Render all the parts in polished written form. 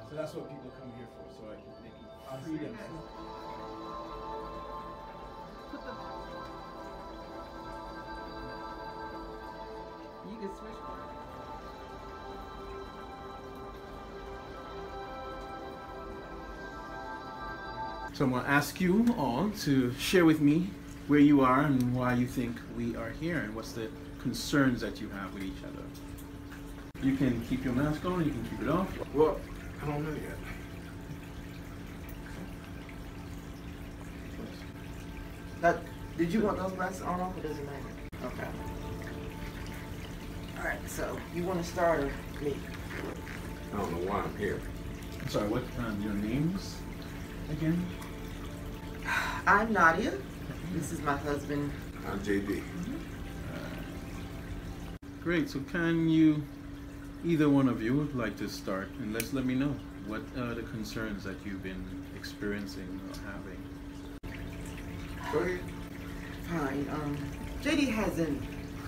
So that's what people come here for, so they can free themselves. You can switch. So I'm going to ask you all to share with me where you are and why you think we are here and what's the concerns that you have with each other. You can keep your mask on, you can keep it off. Well, I don't know yet. Now, did you want those glasses on off? It doesn't matter. Okay. All right. So you want to start or me? I don't know why I'm here. I'm sorry, what your names again? I'm Nadia. This is my husband. I'm JD. Great. So can you, either one of you, would like to start and let me know what are the concerns that you've been experiencing or having? Go ahead. Fine. JD has an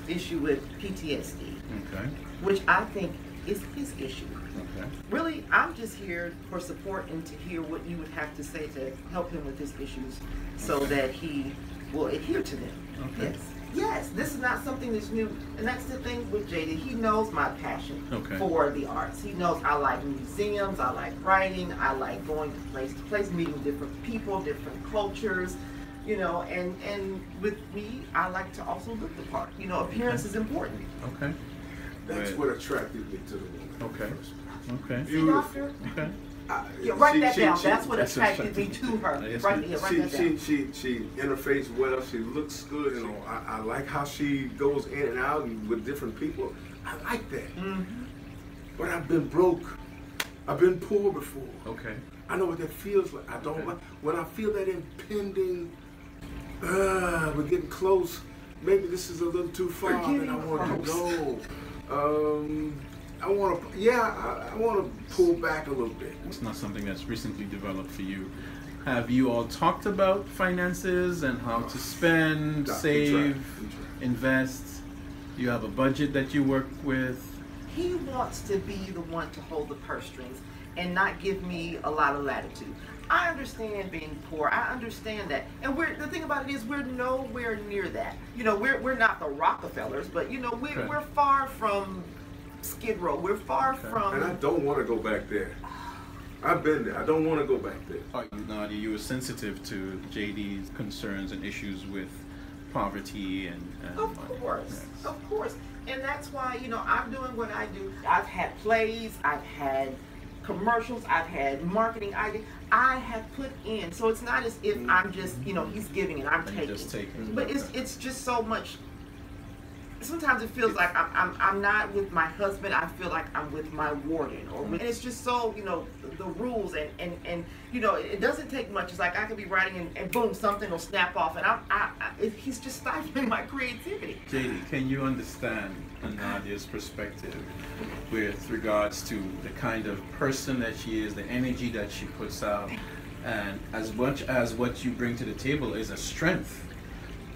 issue with PTSD, Okay. which I think is his issue. Okay. Really, I'm just here for support and to hear what you would have to say to help him with his issues so that he will adhere to them. Okay. Yes. Yes, this is not something that's new. And that's the thing with JD. He knows my passion for the arts. He knows I like museums, I like writing, I like going to place, meeting different people, different cultures, you know, and with me, I like to also look the part. You know, appearance is important. Okay. That's what attracted me to the woman. Okay. Okay. See, doctor? Okay. Yeah, write that down. That's what attracted me to her. Yes, Write that down. She interfaces well. She looks good. You know, I like how she goes in and out and with different people. I like that. Mm-hmm. But I've been broke. I've been poor before. Okay. I know what that feels like. I don't like when I feel that impending. We're getting close. Maybe this is a little too far, and I want to go. I want to, I want to pull back a little bit. It's not something that's recently developed for you. Have you all talked about finances and how to spend, save, invest? You have a budget that you work with? He wants to be the one to hold the purse strings and not give me a lot of latitude. I understand being poor. I understand that. And the thing about it is we're nowhere near that. You know, we're not the Rockefellers, but you know, we're far from Skid Row. We're far from. And I don't want to go back there. I've been there. I don't want to go back there. Are you, Nadia, you were sensitive to JD's concerns and issues with poverty and of course, yes. Of course. And that's why, you know, I'm doing what I do. I've had plays, I've had commercials, I've had marketing ideas. I have put in. So it's not as if I'm just, you know, he's giving and I'm taking. Just taking. But it's just so much. Sometimes it feels like I'm not with my husband. I feel like I'm with my warden, and it's just so, you know, the rules and you know, it doesn't take much. It's like I could be writing and boom, something will snap off, and he's just stifling my creativity. JD, can you understand Nadia's perspective with regards to the kind of person that she is, the energy that she puts out, and as much as what you bring to the table is a strength?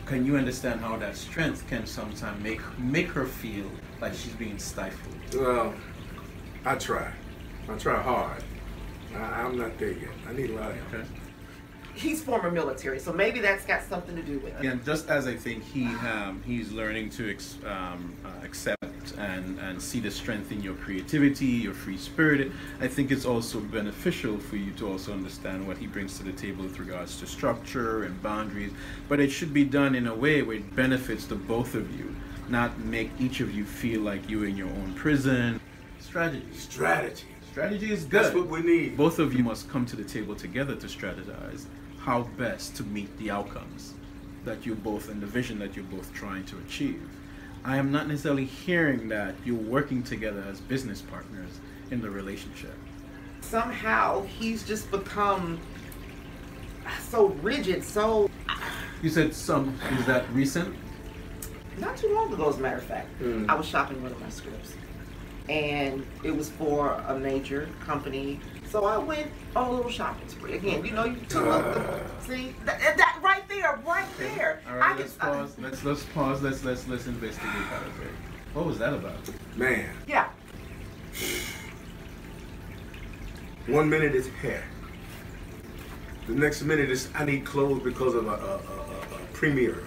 Can you understand how that strength can sometimes make her feel like she's being stifled? Well, I try. I try hard. I'm not there yet. I need a lot of help. Okay. He's former military, so maybe that's got something to do with it. And just as I think he's learning to accept and see the strength in your creativity, your free spirit, I think it's also beneficial for you to also understand what he brings to the table with regards to structure and boundaries. But it should be done in a way where it benefits the both of you, not make each of you feel like you're in your own prison. Strategy. Strategy is good. That's what we need. Both of you must come to the table together to strategize how best to meet the outcomes that you both and the vision that you're both trying to achieve. I am not necessarily hearing that you're working together as business partners in the relationship. Somehow he's just become so rigid, so... You said is that recent? Not too long ago, as a matter of fact. I was shopping one of my scripts, and it was for a major company. So I went on a little shopping spree. Again, you know, you took see that right there. All right, let's pause. Let's pause. Let's investigate that a bit. What was that about? Man. Yeah. 1 minute it's hair. The next minute is I need clothes because of a premiere.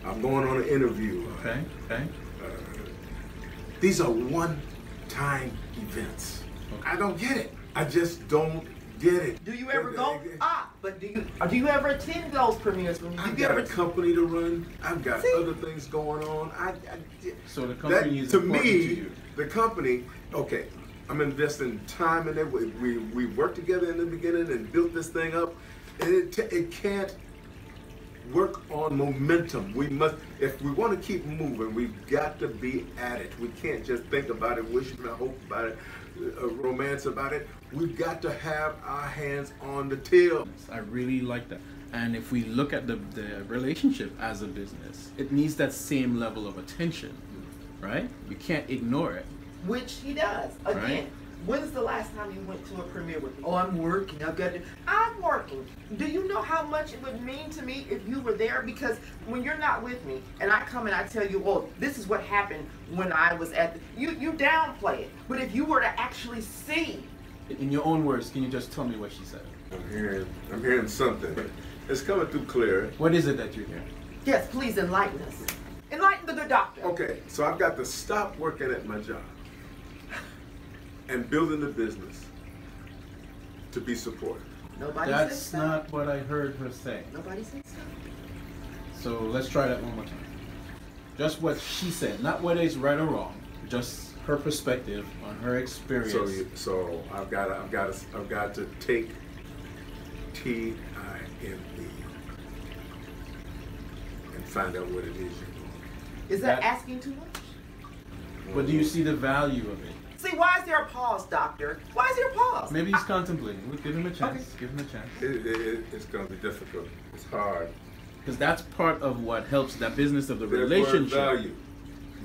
I'm going on an interview. Okay. These are one-time events. Okay. I don't get it. I just don't get it. Do you ever go? But do you ever attend those premieres? I've got a company to run. I've got other things going on. So the company is to important me, to you. the company, okay, I'm investing time in it. We worked together in the beginning and built this thing up. And it can't work on momentum. We must, if we want to keep moving, we've got to be at it. We can't just think about it, wish and hope about it, romance about it. We've got to have our hands on the till. I really like that. And if we look at the relationship as a business, it needs that same level of attention, right? You can't ignore it. Which he does. Again, right? When's the last time you went to a premiere with me? Oh, I'm working. I'm working. Do you know how much it would mean to me if you were there? Because when you're not with me, and I come and I tell you, well, this is what happened when I was at you downplay it. But if you were to actually see. In your own words, can you just tell me what she said? I'm hearing something. It's coming through clear. What is it that you're hearing? Yes, please enlighten us. Enlighten the good doctor. Okay, so I've got to stop working at my job and building the business to be supported. Nobody That's says so. not what I heard her say. Nobody says so. So let's try that one more time. Just what she said, not whether it's right or wrong, just her perspective on her experience. So I've got to take TIME and find out what it is you're doing. Is that asking too much? But do you see the value of it? See, why is there a pause, doctor? Why is there a pause? Maybe he's contemplating. We'll give him a chance. Okay. Give him a chance. It's going to be difficult. It's hard. Because that's part of what helps that business of the relationship. Value.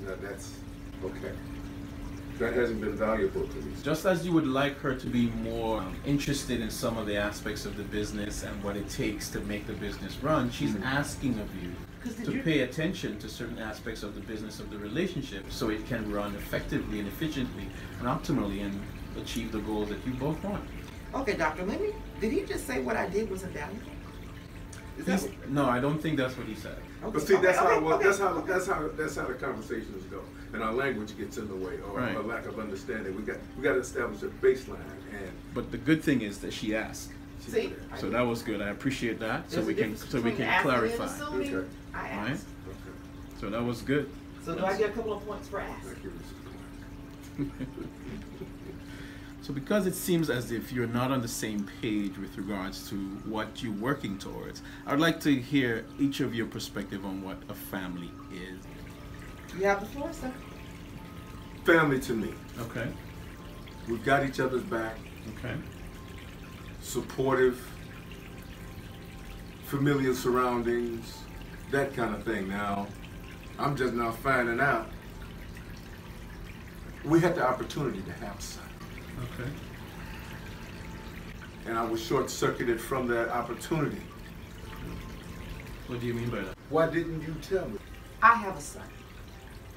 No, that's okay. That hasn't been valuable to me. Just as you would like her to be more interested in some of the aspects of the business and what it takes to make the business run, she's asking of you to pay attention to certain aspects of the business of the relationship so it can run effectively and efficiently and optimally and achieve the goals that you both want. Okay, doctor, did he just say what I did wasn't valuable? No, I don't think that's what he said. Okay. But see, that's how the conversations go, and our language gets in the way, or a lack of understanding. We got to establish a baseline. But the good thing is that she asked. See, so that was good. I appreciate that. So we can clarify. Okay. I asked. Okay. So that was good. So do I get a couple of points for ask? Thank you. So because it seems as if you're not on the same page with regards to what you're working towards, I'd like to hear each of your perspective on what a family is. You have the floor, sir. Family to me. Okay. We've got each other's back. Okay. Supportive, familiar surroundings, that kind of thing. Now, I'm just now finding out we had the opportunity to have a son. Okay. And I was short-circuited from that opportunity. What do you mean by that? Why didn't you tell me? I have a son.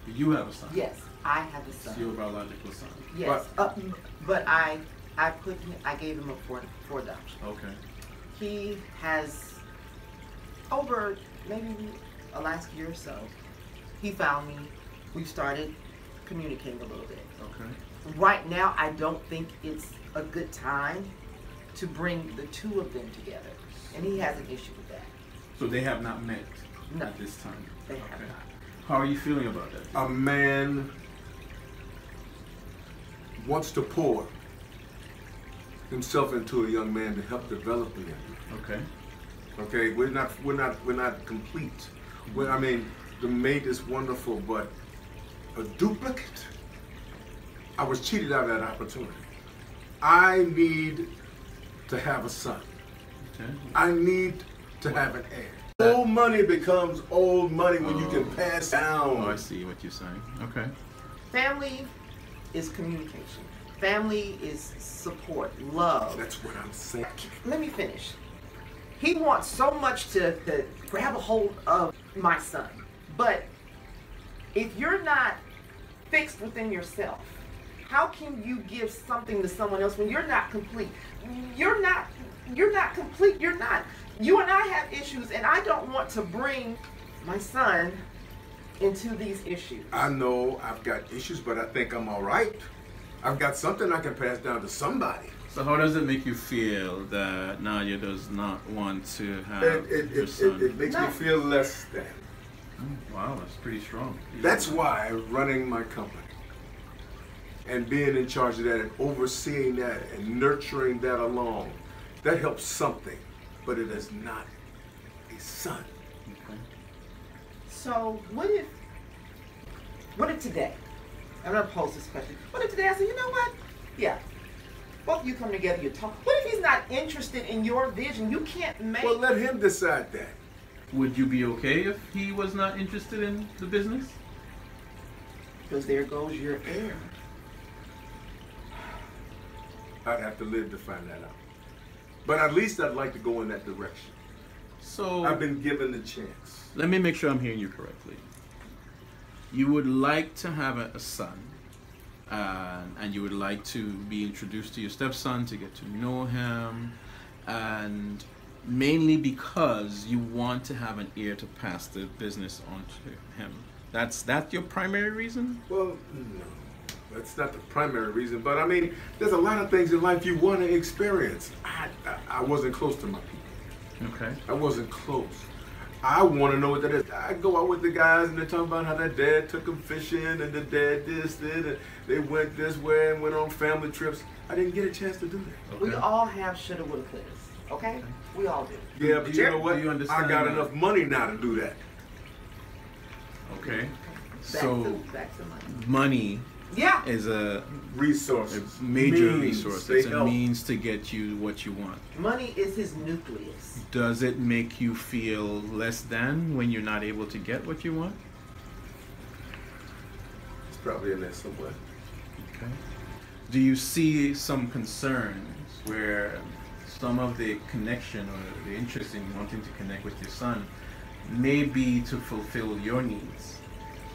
You have a son? Yes, I have a son. It's your biological son? Yes, but I gave him up for adoption. Okay. He has, over maybe the last year or so, he found me. We've started communicating a little bit. Okay. Right now, I don't think it's a good time to bring the two of them together. And he has an issue with that. So they have not met No, at this time? they have not. How are you feeling about that? A man wants to pour himself into a young man to help develop him. Okay. Okay, we're not complete. The mate is wonderful, but a duplicate. I was cheated out of that opportunity. I need to have a son. Okay. I need to have an heir. Old money becomes old money when you can pass down. Oh, I see what you're saying. Okay. Family is communication. Family is support, love. That's what I'm saying. Let me finish. He wants so much to grab a hold of my son. But if you're not fixed within yourself, How can you give something to someone else when you're not complete? You're not complete. You're not. You and I have issues, and I don't want to bring my son into these issues. I know I've got issues, but I think I'm all right. I've got something I can pass down to somebody. So how does it make you feel that Nadia does not want to have your son? It makes me feel less than. Wow, that's pretty strong. That's why running my company and being in charge of that and overseeing that and nurturing that along, that helps something, but it is not a son. Okay. So what if today, I'm gonna pose this question, what if today I say, you know what? Yeah, both of you come together, you talk. What if he's not interested in your vision? You can't make... Well, let him decide that. Would you be okay if he was not interested in the business? Because there goes your heir. I'd have to live to find that out. But at least I'd like to go in that direction. So I've been given the chance. let me make sure I'm hearing you correctly. You would like to have a son, and you would like to be introduced to your stepson, to get to know him, and mainly because you want to have an heir to pass the business on to him. That's your primary reason? Well, no, that's not the primary reason. But I mean, there's a lot of things in life you want to experience. I wasn't close to my people. Okay. I wasn't close. I want to know what that is. I go out with the guys and they talk about how their dad took them fishing and the dad did, and they went this way and went on family trips. I didn't get a chance to do that. Okay. We all have shoulda, woulda, couldas. Okay? We all do. Yeah, but you know what? Do you understand I got that? enough money now to do that. Okay. Back to money. Money Yeah. is a Resources. major Means. resource. They It's a help. means to get you what you want. Money is his nucleus. Does it make you feel less than when you're not able to get what you want? It's probably in there somewhere. Okay. Do you see some concerns where some of the connection or the interest in wanting to connect with your son may be to fulfill your needs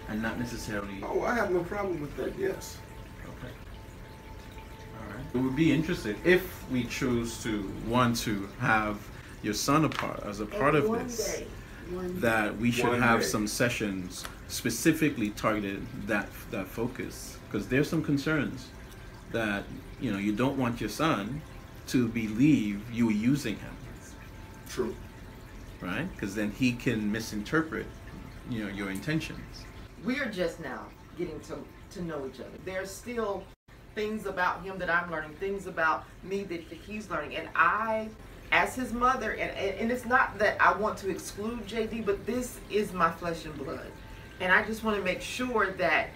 and not necessarily... Oh, I have no problem with that, yes. Okay. All right. We would be interested if we chose to want to have your son as a part of this, that we should One have day. some sessions specifically targeted that focus, because there's some concerns that you don't want your son to believe you were using him, True. right? Because then he can misinterpret your intentions. We are just now getting to know each other. There's still things about him that I'm learning, things about me that he's learning. And I, as his mother, and it's not that I want to exclude JD, but this is my flesh and blood. And I just want to make sure that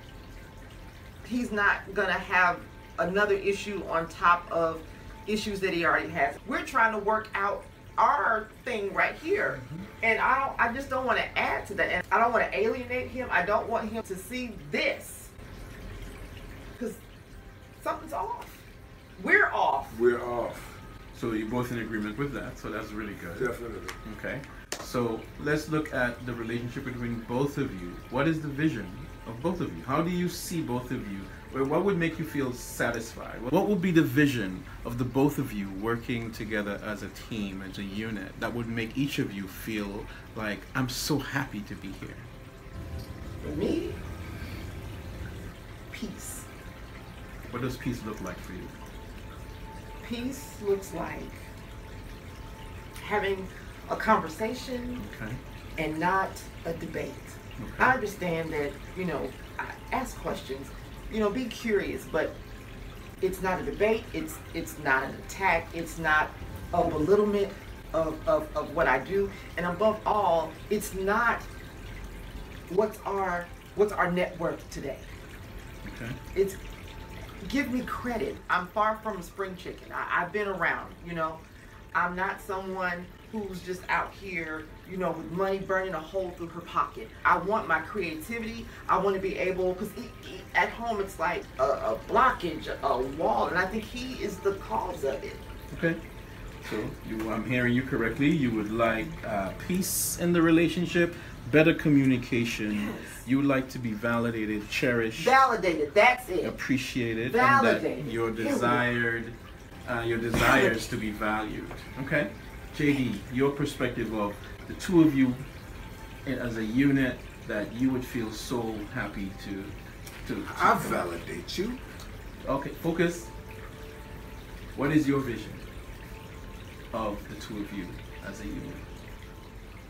he's not going to have another issue on top of issues that he already has. We're trying to work out our thing right here, and I just don't want to add to that, and I don't want to alienate him. I don't want him to see this, because something's off. We're off. We're off. So you're both in agreement with that, so that's really good. Definitely. Okay, so let's look at the relationship between both of you. What is the vision of both of you? How do you see both of you? What would make you feel satisfied? What would be the vision of the both of you working together as a team, as a unit, that would make each of you feel like, I'm so happy to be here? For me, peace. What does peace look like for you? Peace looks like having a conversation Okay. and not a debate. Okay. I understand that, I ask questions, be curious, but it's not a debate, it's not an attack, it's not a belittlement of what I do, and above all, it's not what's our net worth today. Okay. It's give me credit. I'm far from a spring chicken. I've been around, I'm not someone who's just out here, with money burning a hole through her pocket. I want my creativity. I want to be able, because at home it's like a blockage, a wall, and I think he is the cause of it. Okay. So I'm hearing you correctly. You would like peace in the relationship, better communication. Yes. You would like to be validated, cherished, validated. That's it. appreciated, Validated. and that your desires to be valued. Okay, JD, your perspective of the two of you as a unit that you would feel so happy to I validate you. Okay, focus. What is your vision of the two of you as a unit?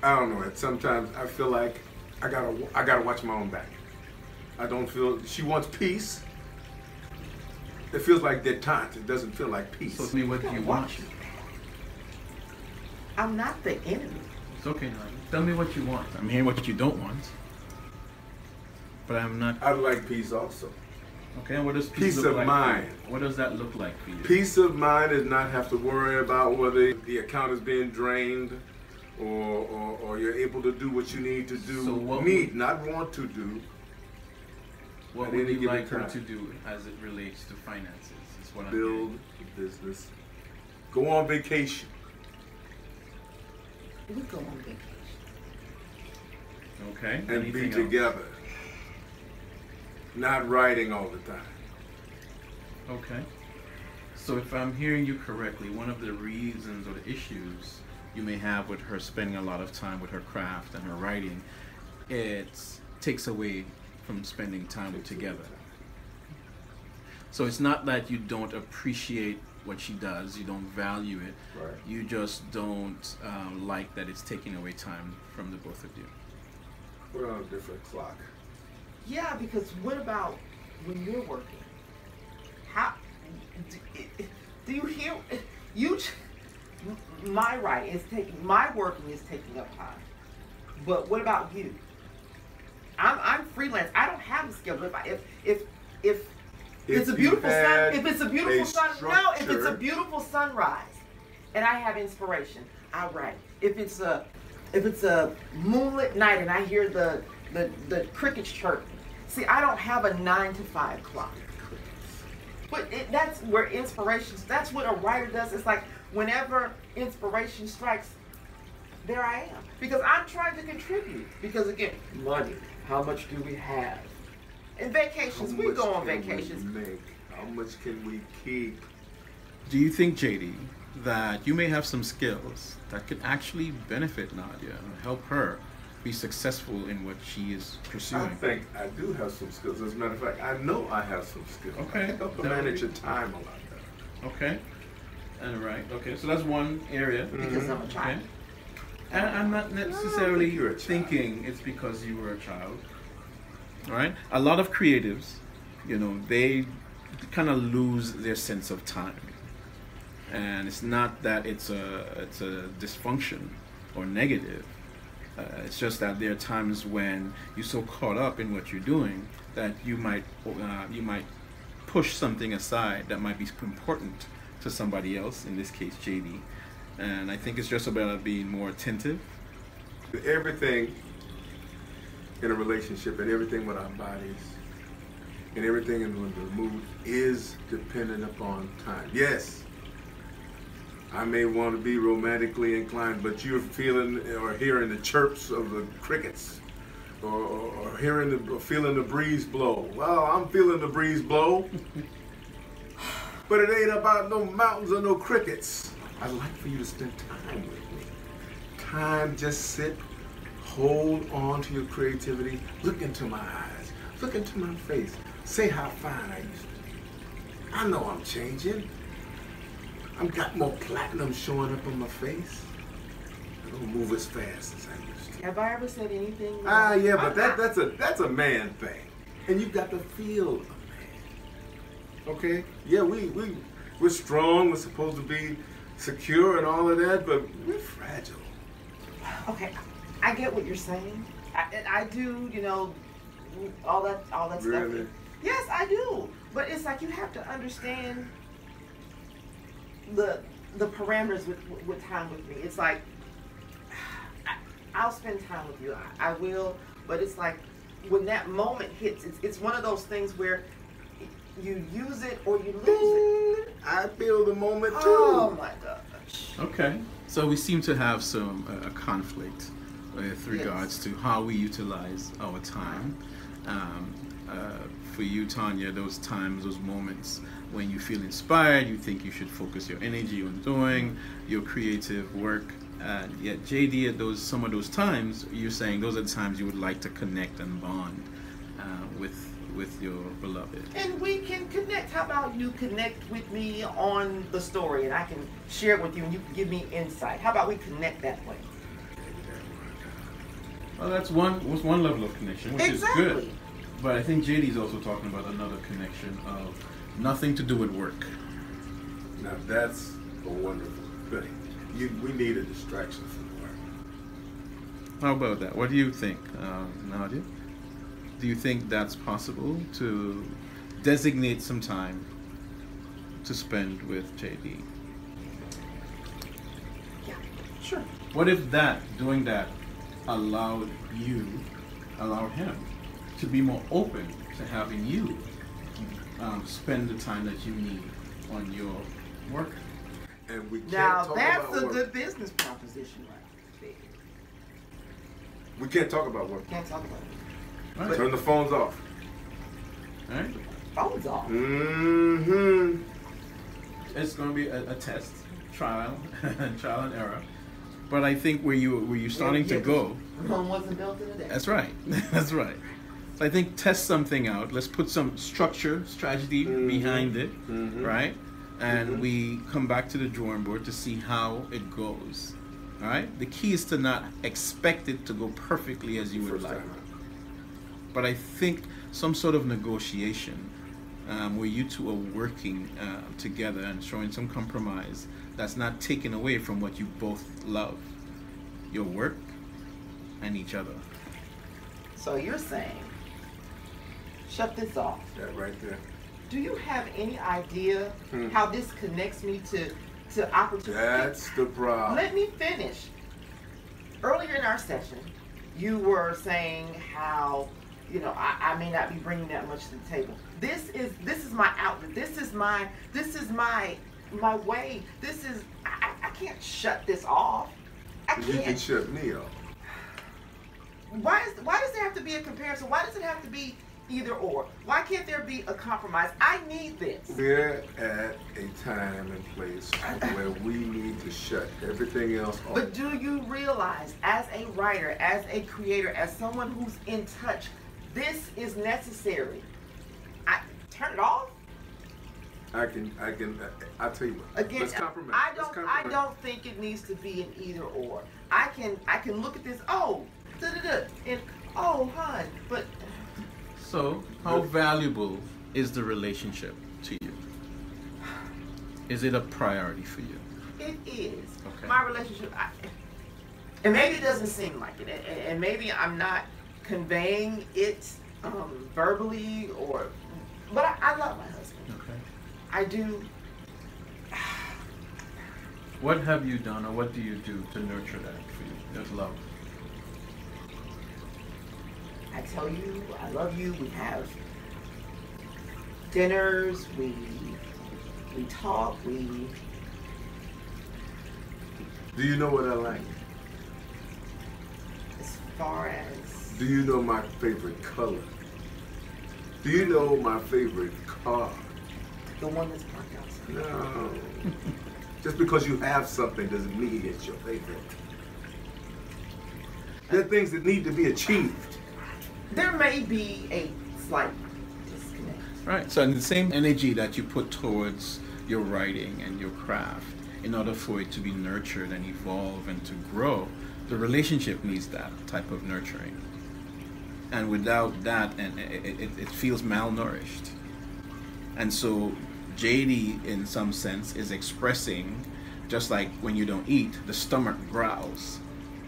I don't know. Sometimes I feel like I gotta watch my own back. I don't feel she wants peace. It feels like detente. It doesn't feel like peace. So tell me, what do you want? I'm not the enemy. It's okay, honey. Tell me what you want. I'm hearing what you don't want, but I'm not. I like peace also. Okay, and what does Peace look of like mind. for you? What does that look like for you? Peace of mind is not have to worry about whether the account is being drained or you're able to do what you need to do. So what not want to do. What at would any you given like her time. to do as it relates to finances? Is what I'm Build hearing. a business. Go on vacation. We go on vacation. Okay. And Anything be else? together. Not writing all the time. Okay. So if I'm hearing you correctly, one of the reasons or the issues you may have with her spending a lot of time with her craft and her writing, it takes away from spending time together. So it's not that you don't appreciate what she does, you don't value it, Right. you just don't like that it's taking away time from the both of you. We're on a different clock. Yeah, because what about when you're working? How do you hear? My writing is taking, my working is taking up time. But what about you? I'm freelance. I don't have a schedule. If it's a beautiful sun, if it's a beautiful sunrise, and I have inspiration, I write. If it's a moonlit night and I hear the crickets chirping, see, I don't have a 9 to 5 clock. But that's where inspiration, that's what a writer does. It's like whenever inspiration strikes, there I am. Because I'm trying to contribute. Because again, money, how much do we have? And vacations, we go on vacations. How much can we keep? Do you think, JD, that you may have some skills that could actually benefit Nadia and help her be successful in what she is pursuing? I think I do have some skills. As a matter of fact, I know I have some skills. Okay. I can help her manage your time a lot better. Okay. And right. Okay. So that's one area. Because I'm a child. Okay. And I'm not necessarily you're a child. thinking it's because you were a child. All right. A lot of creatives, they kind of lose their sense of time, and it's not that it's a dysfunction or negative. It's just that there are times when you're so caught up in what you're doing that you might push something aside that might be important to somebody else, in this case JD. And I think it's just about being more attentive. Everything in a relationship and everything with our bodies and everything in the mood is dependent upon time. Yes, I may want to be romantically inclined, but you're feeling or hearing the chirps of the crickets, or feeling the breeze blow. Well, I'm feeling the breeze blow, but it ain't about no mountains or no crickets. I'd like for you to spend time with me. Time, just sit, hold on to your creativity, look into my eyes, look into my face, say how fine I used to be. I know I'm changing. I've got more platinum showing up on my face. I don't move as fast as I used to. Have I ever said anything? Yeah, but that's a man thing. And you've got to feel a man. Okay? Yeah, we're strong, we're supposed to be secure and all of that, but we're fragile. Okay, I get what you're saying. I do, all that Really? stuff. Yes, I do. But it's like you have to understand the parameters with time with me. It's like I'll spend time with you. I will, but it's like when that moment hits, it's one of those things where you use it or you lose it. I feel the moment too. Oh my God. much. Okay. So we seem to have some a conflict with regards to how we utilize our time. For you, Tanya, those times, those moments when you feel inspired, you think you should focus your energy on doing your creative work. And yet, JD, at some of those times, you're saying those are the times you would like to connect and bond with your beloved. And we can connect. How about you connect with me on the story, and I can share it with you, and you can give me insight. How about we connect that way? Well, that's one level of connection, which is good. But I think JD's also talking about another connection of nothing to do with work. Now that's a wonderful thing. We need a distraction from work. How about that? What do you think, Nadia? Do you think that's possible to designate some time to spend with JD? Yeah, sure. What if doing that allowed him to be more open to having you spend the time that you need on your work? And we can't now talk that's about a work. good business proposition, right there. We can't talk about work. Can't talk about it. Right. Turn the phones off. All right. Phones off. Mm-hmm. It's going to be a test, trial and error. But I think where you're starting to go. Rome wasn't built in a day. That's right. That's right. So I think test something out. Let's put some strategy behind it, right? And we come back to the drawing board to see how it goes. All right. The key is to not expect it to go perfectly as you would like. But I think some sort of negotiation where you two are working together and showing some compromise that's not taken away from what you both love, your work and each other. So you're saying, shut this off. That right there. Do you have any idea how this connects me to opportunity? That's the problem. Let me finish. Earlier in our session, you were saying how, I may not be bringing that much to the table. This is my outlet. This is my way. I can't shut this off. I can't. You can shut me off. Why does there have to be a comparison? Why does it have to be either or? Why can't there be a compromise? I need this. We're at a time and place where we need to shut everything else off. But do you realize, as a writer, as a creator, as someone who's in touch, this is necessary? Turn it off. I'll tell you what. Again, let's compromise. I don't think it needs to be an either or. I can look at this. Oh, and hun, but. So, how valuable is the relationship to you? Is it a priority for you? It is. Okay. My relationship, and maybe it doesn't seem like it, and maybe I'm not conveying it verbally, but I love my husband. Okay. I do. What have you done, or what do you do to nurture that for you? That love. I tell you, I love you. We have dinners. We talk. Do you know what I like? As far as. Do you know my favorite color? Do you know my favorite car? The one that's parked outside. No. Just because you have something doesn't mean it's your favorite. There are things that need to be achieved. There may be a slight disconnect. Right. So, in the same energy that you put towards your writing and your craft, in order for it to be nurtured and evolve and to grow, the relationship needs that type of nurturing. And without that, and it feels malnourished. And so, JD, in some sense, is expressing, just like when you don't eat, the stomach growls.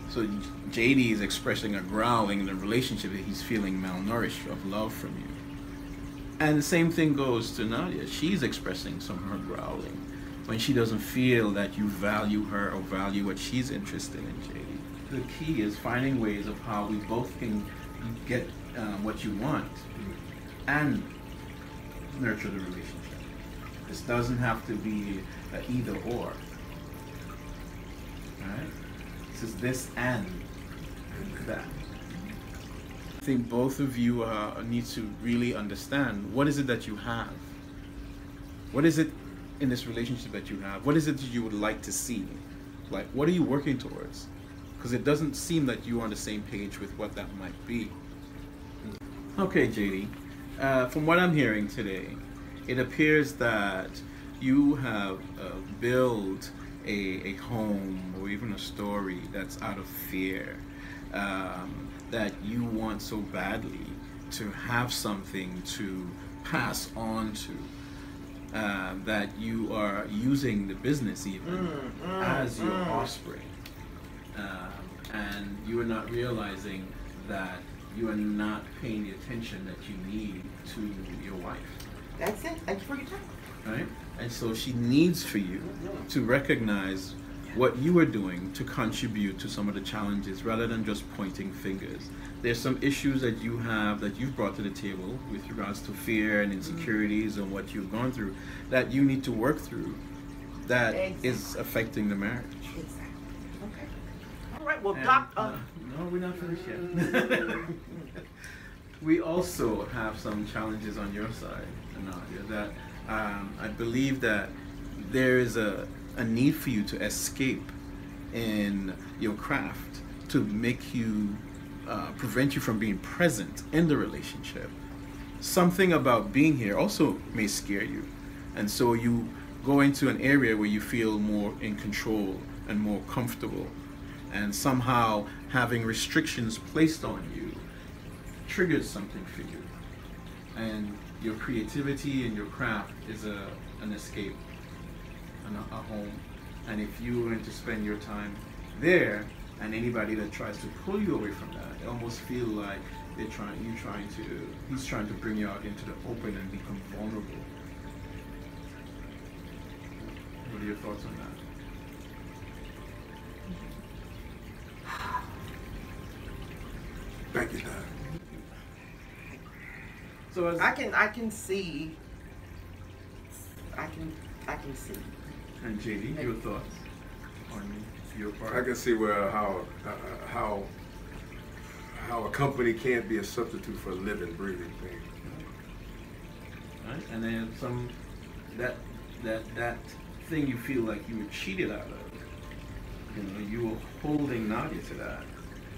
So JD is expressing a growling in the relationship that he's feeling malnourished of love from you. And the same thing goes to Nadia. She's expressing some of her growling when she doesn't feel that you value her or value what she's interested in, JD. The key is finding ways of how we both can get what you want and nurture the relationship. This doesn't have to be either or. Right? This is this and that. I think both of you need to really understand, what is it that you have? What is it in this relationship that you have? What is it that you would like to see? Like, what are you working towards? Because it doesn't seem that you're on the same page with what that might be. Okay, JD. From what I'm hearing today, it appears that you have built a home or even a story that's out of fear, that you want so badly to have something to pass on to, that you are using the business even as your offspring, and you are not realizing that you are not paying the attention that you need to your wife. That's it. Thank you for your time. Right? And so she needs for you to recognize what you are doing to contribute to some of the challenges rather than just pointing fingers. There's some issues that you have that you've brought to the table with regards to fear and insecurities and what you've gone through that you need to work through that is affecting the marriage. Exactly. Okay. All right. Well, no, we're not finished yet. We also have some challenges on your side, Nadia, that I believe that there is a need for you to escape in your craft to make you, prevent you from being present in the relationship. Something about being here also may scare you. And so you go into an area where you feel more in control and more comfortable. And somehow having restrictions placed on you triggers something for you. And your creativity and your craft is an escape, a home. And if you were to spend your time there, and anybody that tries to pull you away from that, it almost feel like he's trying to bring you out into the open and become vulnerable. What are your thoughts on that? Thank you, Dad. So as I can see. I can see. And JD, your thoughts on your part? I can see where how a company can't be a substitute for a living, breathing thing. Right? And then that thing you feel like you were cheated out of. You were holding Nadia to that,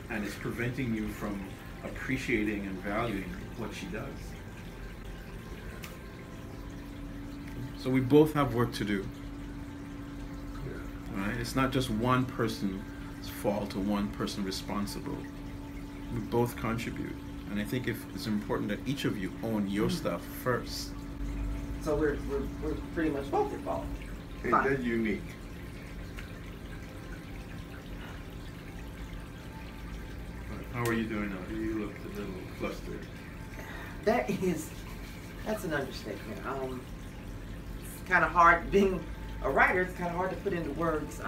and it's preventing you from appreciating and valuing what she does. So we both have work to do. Right? It's not just one person's fault or one person responsible. We both contribute. And I think it's important that each of you own your stuff first. So we're pretty much both at fault. Ain't that unique? How are you doing now? You look a little flustered. That's an understatement. It's kind of hard being a writer. It's kind of hard to put into words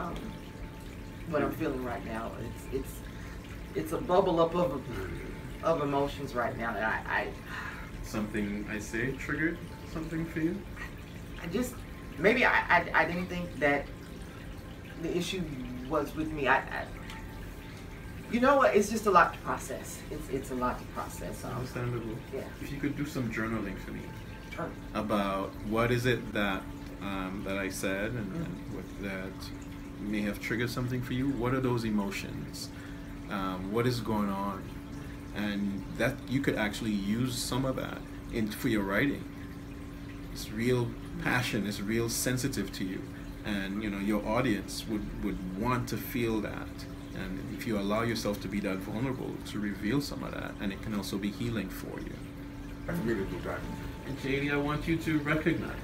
what I'm feeling right now. It's a bubble up of emotions right now. That I something I say triggered something for you? I just maybe I didn't think that the issue was with me. You know what? It's just a lot to process. It's a lot to process. Understandable. Yeah. If you could do some journaling for me Sure. about what is it that that I said and what that may have triggered something for you. What are those emotions? What is going on? And that you could actually use some of that for your writing. It's real passion. It's real sensitive to you, and your audience would want to feel that. And if you allow yourself to be that vulnerable, to reveal some of that, and it can also be healing for you. I can really do that. And JD, I want you to recognize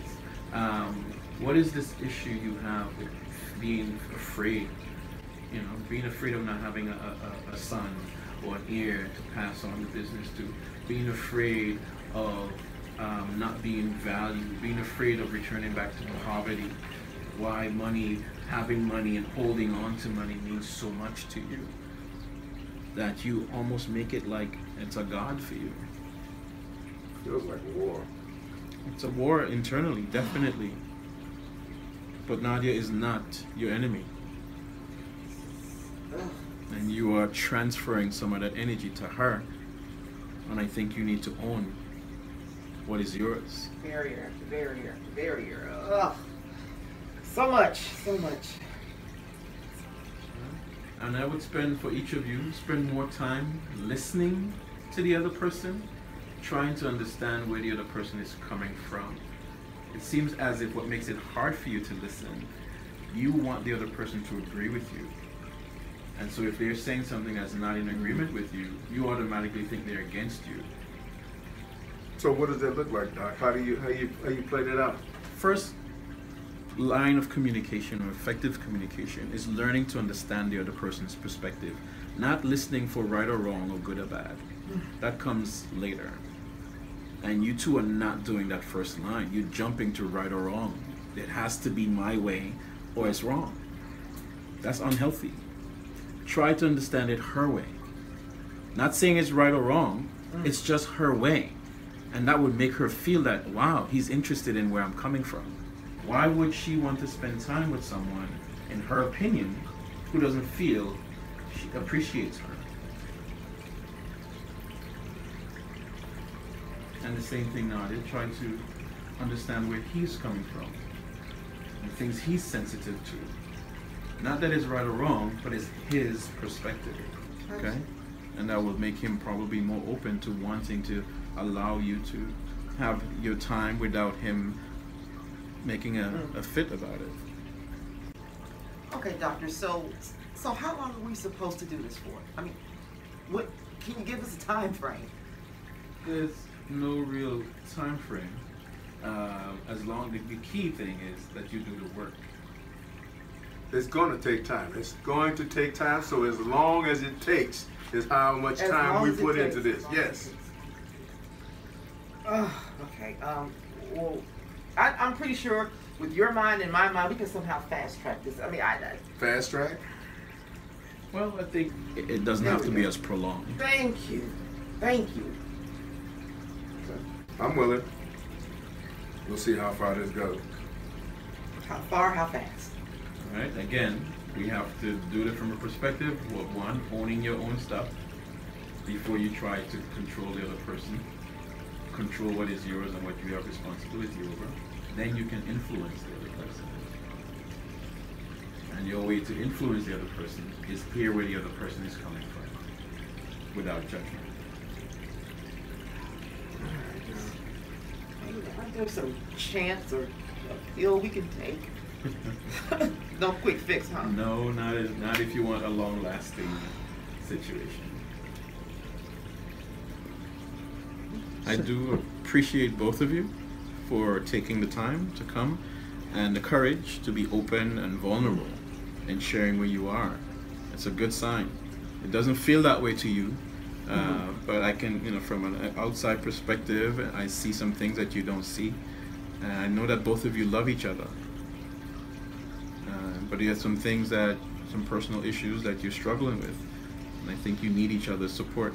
what is this issue you have with being afraid? Being afraid of not having a son or an heir to pass on the business to, being afraid of not being valued, being afraid of returning back to poverty. Why having money and holding on to money means so much to you that you almost make it like it's a god for you. Feels like war. It's a war internally, definitely. But Nadia is not your enemy. And you are transferring some of that energy to her. And I think you need to own what is yours. Barrier after barrier after barrier. Ugh. So much, so much. And I would spend, for each of you, spend more time listening to the other person, trying to understand where the other person is coming from. It seems as if what makes it hard for you to listen, you want the other person to agree with you. And so if they're saying something that's not in agreement with you, you automatically think they're against you. So what does that look like, Doc? How you play that out? First line of communication or effective communication is learning to understand the other person's perspective, not listening for right or wrong or good or bad. That comes later. And you two are not doing that first line. You're jumping to right or wrong. It has to be my way or it's wrong. That's unhealthy. Try to understand it her way. Not saying it's right or wrong, it's just her way. And that would make her feel that, wow, he's interested in where I'm coming from. Why would she want to spend time with someone, in her opinion, who doesn't feel she appreciates her? And the same thing now, they're trying to understand where he's coming from and things he's sensitive to. Not that it's right or wrong, but it's his perspective, okay? And that will make him probably more open to wanting to allow you to have your time without him making a fit about it. Okay, doctor, so how long are we supposed to do this for? I mean, what, can you give us a time frame? There's no real time frame. As long the key thing is that you do the work. It's going to take time. It's going to take time, so as long as it takes is how much time we put into this. Yes. Okay. Well, I'm pretty sure with your mind and my mind, we can somehow fast track this. I mean, Fast track? Well, I think it doesn't have to be as prolonged. Thank you. Thank you. I'm willing. We'll see how far this goes. How far, how fast? All right. Again, we have to do it from a perspective of one, owning your own stuff before you try to control the other person. Control what is yours and what you have responsibility over. Then you can influence the other person. And your way to influence the other person is hear where the other person is coming from without judgment. Aren't there some chance or a pill we can take? No quick fix, huh? No, not if you want a long-lasting situation. I do appreciate both of you for taking the time to come and the courage to be open and vulnerable and sharing where you are. It's a good sign. It doesn't feel that way to you, but I can, from an outside perspective, I see some things that you don't see. And I know that both of you love each other. But there's some things some personal issues that you're struggling with. And I think you need each other's support.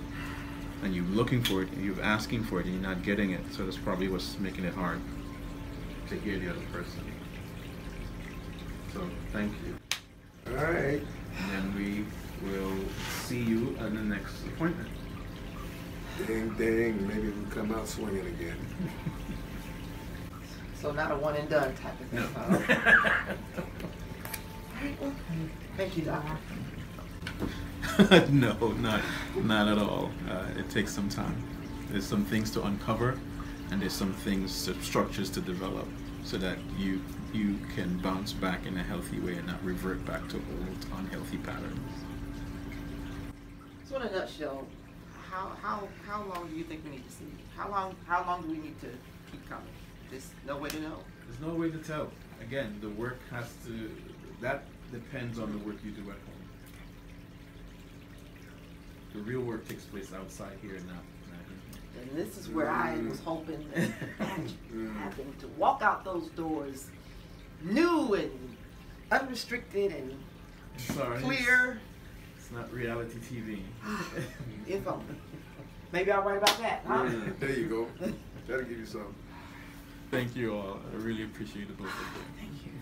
And you're looking for it, and you're asking for it, and you're not getting it. So that's probably what's making it hard to hear the other person. So thank you. All right. And then we will see you at the next appointment. Ding, ding. Maybe we'll come out swinging again. So not a one and done type of thing. No. Huh? Well, thank you, doctor. No, not at all. It takes some time. There's some things to uncover, and there's some structures to develop, so that you can bounce back in a healthy way and not revert back to old unhealthy patterns. So in a nutshell, how long do you think we need to see? How long do we need to keep coming? There's no way to know. There's no way to tell. Again, the work that depends on the work you do at home. The real work takes place outside here, not here. And this is where I was hoping that happened, to walk out those doors new and unrestricted and clear. It's not reality TV. If only. Maybe I'll write about that, huh? There you go. That'll give you something. Thank you all. I really appreciate the both of you. Thank you.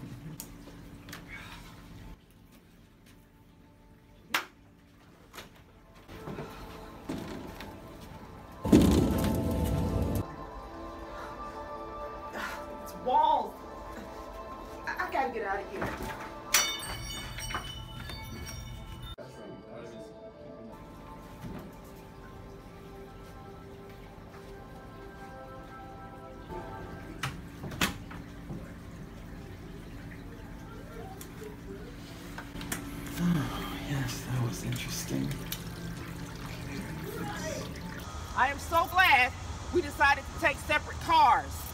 here. Yes, that was interesting. I am so glad we decided to take separate cars.